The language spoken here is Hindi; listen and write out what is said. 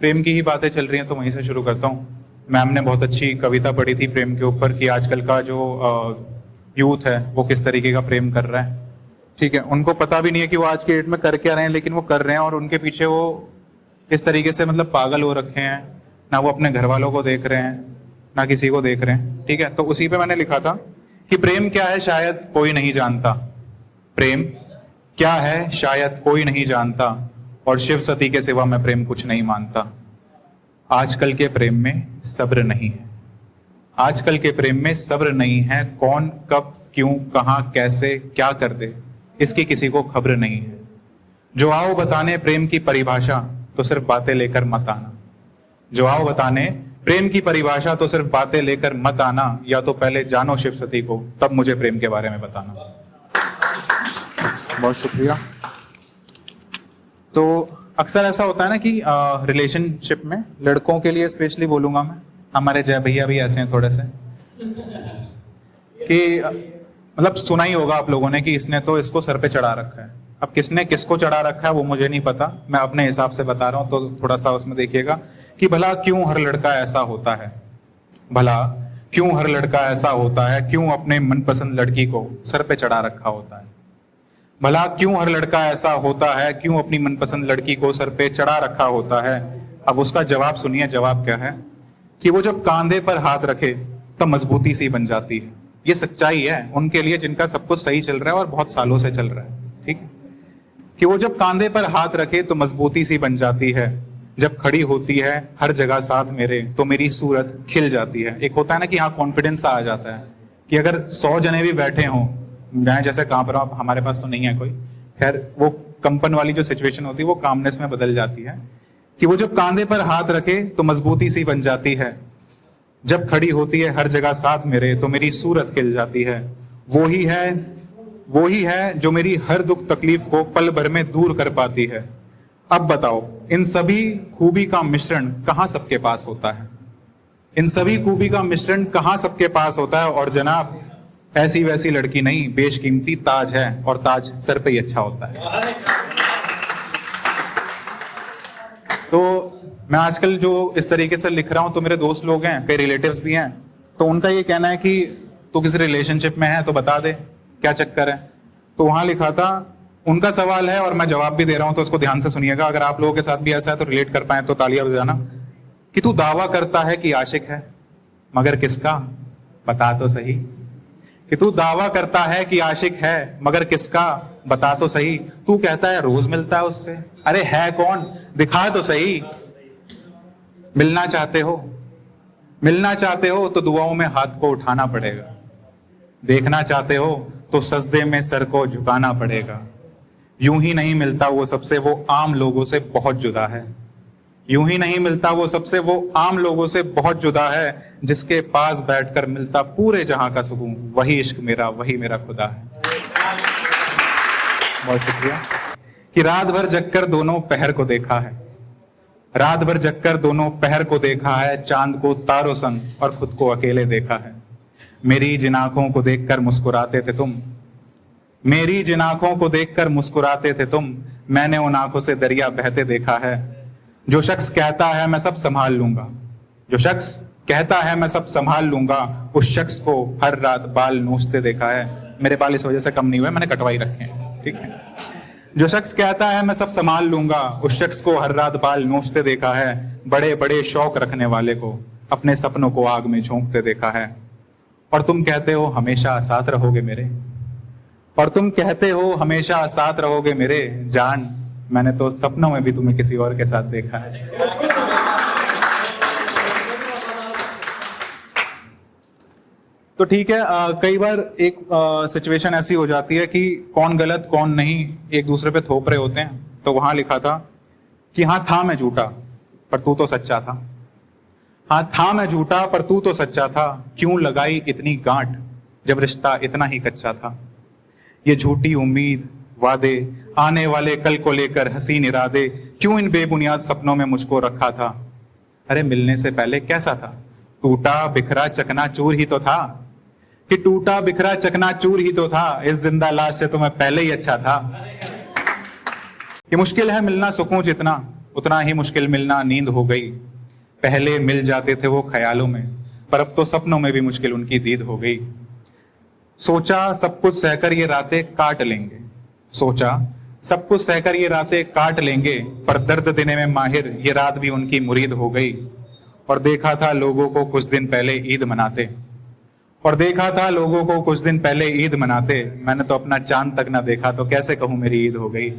प्रेम की ही बातें चल रही हैं तो वहीं से शुरू करता हूँ। मैम ने बहुत अच्छी कविता पढ़ी थी प्रेम के ऊपर कि आजकल का जो यूथ है वो किस तरीके का प्रेम कर रहा है। ठीक है, उनको पता भी नहीं है कि वो आज के डेट में कर क्या रहे हैं, लेकिन वो कर रहे हैं और उनके पीछे वो इस तरीके से मतलब पागल हो रखे हैं, ना वो अपने घर वालों को देख रहे हैं ना किसी को देख रहे हैं। ठीक है, तो उसी पे मैंने लिखा था कि प्रेम क्या है शायद कोई नहीं जानता, प्रेम क्या है शायद कोई नहीं जानता, और शिव सती के सिवा मैं प्रेम कुछ नहीं मानता। आजकल के प्रेम में सब्र नहीं है, आजकल के प्रेम में सब्र नहीं है, कौन कब क्यों कहां कैसे क्या कर दे इसकी किसी को खबर नहीं है। जो आओ बताने प्रेम की परिभाषा तो सिर्फ बातें लेकर मत आना, जो आओ बताने प्रेम की परिभाषा तो सिर्फ बातें लेकर मत आना, या तो पहले जानो शिव सती को तब मुझे प्रेम के बारे में बताना। बहुत शुक्रिया। तो अक्सर ऐसा होता है ना कि रिलेशनशिप में लड़कों के लिए स्पेशली बोलूंगा मैं, हमारे जय भैया भी ऐसे हैं थोड़े से कि मतलब सुना ही होगा आप लोगों ने कि इसने तो इसको सर पे चढ़ा रखा है। अब किसने किसको चढ़ा रखा है वो मुझे नहीं पता, मैं अपने हिसाब से बता रहा हूं, तो थोड़ा सा उसमें देखिएगा कि भला क्यों हर लड़का ऐसा होता है, भला क्यों हर लड़का ऐसा होता है, क्यों अपने मनपसंद लड़की को सर पे चढ़ा रखा होता है, भला क्यों हर लड़का ऐसा होता है, क्यों अपनी मनपसंद लड़की को सर पे चढ़ा रखा होता है। अब उसका जवाब सुनिए, जवाब क्या है कि वो जब कांधे पर हाथ रखे तो मजबूती सी बन जाती है। ये सच्चाई है उनके लिए जिनका सब कुछ सही चल रहा है और बहुत सालों से चल रहा है। ठीक है, कि वो जब कांधे पर हाथ रखे तो मजबूती सी बन जाती है, जब खड़ी होती है हर जगह साथ मेरे तो मेरी सूरत खिल जाती है। एक होता है ना कि हाँ कॉन्फिडेंस आ जाता है कि अगर 100 जने भी बैठे हों, मैं जैसे कांप रहा हूं, हमारे पास तो नहीं है कोई, खैर वो कंपन वाली जो सिचुएशन होती है वो कामनेस में बदल जाती है कि वो जब कांधे पर हाथ रखे तो मजबूती सी बन जाती है, जब खड़ी होती है हर जगह साथ मेरे तो मेरी सूरत खिल जाती है। वो ही है जो मेरी हर दुख तकलीफ को पल भर में दूर कर पाती है। अब बताओ इन सभी खूबी का मिश्रण कहां सबके पास होता है, इन सभी खूबी का मिश्रण कहां सबके पास होता है। और जनाब ऐसी वैसी लड़की नहीं, बेशकीमती ताज है और ताज सर पे ही अच्छा होता है। तो मैं आजकल जो इस तरीके से लिख रहा हूं तो मेरे दोस्त लोग हैं, कई रिलेटिव्स भी हैं, तो उनका ये कहना है कि तू किसी रिलेशनशिप में है तो बता दे क्या चक्कर है। तो वहां लिखा था, उनका सवाल है और मैं जवाब भी दे रहा हूं तो उसको ध्यान से सुनिएगा, अगर आप लोगों के साथ भी ऐसा है तो रिलेट कर पाए तो तालियां बजाना, कि तू दावा करता है कि आशिक है मगर किसका बता तो सही, कि तू दावा करता है कि आशिक है मगर किसका बता तो सही। तू कहता है रोज मिलता है उससे, अरे है कौन दिखा तो सही। मिलना चाहते हो तो दुआओं में हाथ को उठाना पड़ेगा, देखना चाहते हो तो सजदे में सर को झुकाना पड़ेगा। यूं ही नहीं मिलता वो सबसे, वो आम लोगों से बहुत जुदा है। यूं ही नहीं मिलता वो सबसे, वो आम लोगों से बहुत जुदा है। जिसके पास बैठकर मिलता पूरे जहां का सुकून, वही इश्क मेरा, वही मेरा खुदा है। बहुत शुक्रिया। कि रात भर जगकर दोनों पहर को देखा है, रात भर जगकर दोनों पहर को देखा है, चांद को तारों संग और खुद को अकेले देखा है। मेरी जिन आंखों को देखकर मुस्कुराते थे तुम, मेरी जिन आंखों को देखकर मुस्कुराते थे तुम, मैंने उन आंखों से दरिया बहते देखा है। जो शख्स कहता है मैं सब संभाल लूंगा, जो शख्स कहता है मैं सब संभाल लूंगा, उस शख्स को हर रात बाल नोचते देखा है। मेरे बाल इस वजह से कम नहीं हुए, मैंने कटवाई रखे हैं। ठीक है, जो शख्स कहता है मैं सब संभाल लूंगा, उस शख्स को हर रात बाल नोचते देखा है। बड़े बड़े शौक रखने वाले को अपने सपनों को आग में झोंकते देखा है। और तुम कहते हो हमेशा साथ रहोगे मेरे, और तुम कहते हो हमेशा साथ रहोगे मेरे। जान मैंने तो सपनों में भी तुम्हें किसी और के साथ देखा है। तो ठीक है, कई बार एक सिचुएशन ऐसी हो जाती है कि कौन गलत कौन नहीं एक दूसरे पे थोप रहे होते हैं। तो वहां लिखा था कि हाँ था मैं झूठा पर तू तो सच्चा था, हाँ था मैं झूठा पर तू तो सच्चा था। क्यों लगाई इतनी गांठ जब रिश्ता इतना ही कच्चा था। ये झूठी उम्मीद वादे आने वाले कल को लेकर हसीन इरादे, क्यों इन बेबुनियाद सपनों में मुझको रखा था। अरे मिलने से पहले कैसा था, टूटा बिखरा चकनाचूर ही तो था, कि टूटा बिखरा चकनाचूर ही तो था। इस जिंदा लाश से तो मैं पहले ही अच्छा था। ये मुश्किल है मिलना सुकून जितना, उतना ही मुश्किल मिलना नींद हो गई। पहले मिल जाते थे वो ख्यालों में, पर अब तो सपनों में भी मुश्किल उनकी दीद हो गई। सोचा सब कुछ सहकर ये रातें काट लेंगे, सोचा सब कुछ सहकर ये रातें काट लेंगे, पर दर्द देने में माहिर ये रात भी उनकी मुरीद हो गई। और देखा था लोगों को कुछ दिन पहले ईद मनाते, और देखा था लोगों को कुछ दिन पहले ईद मनाते, मैंने तो अपना चांद तक ना देखा, तो कैसे कहूं मेरी ईद हो गई।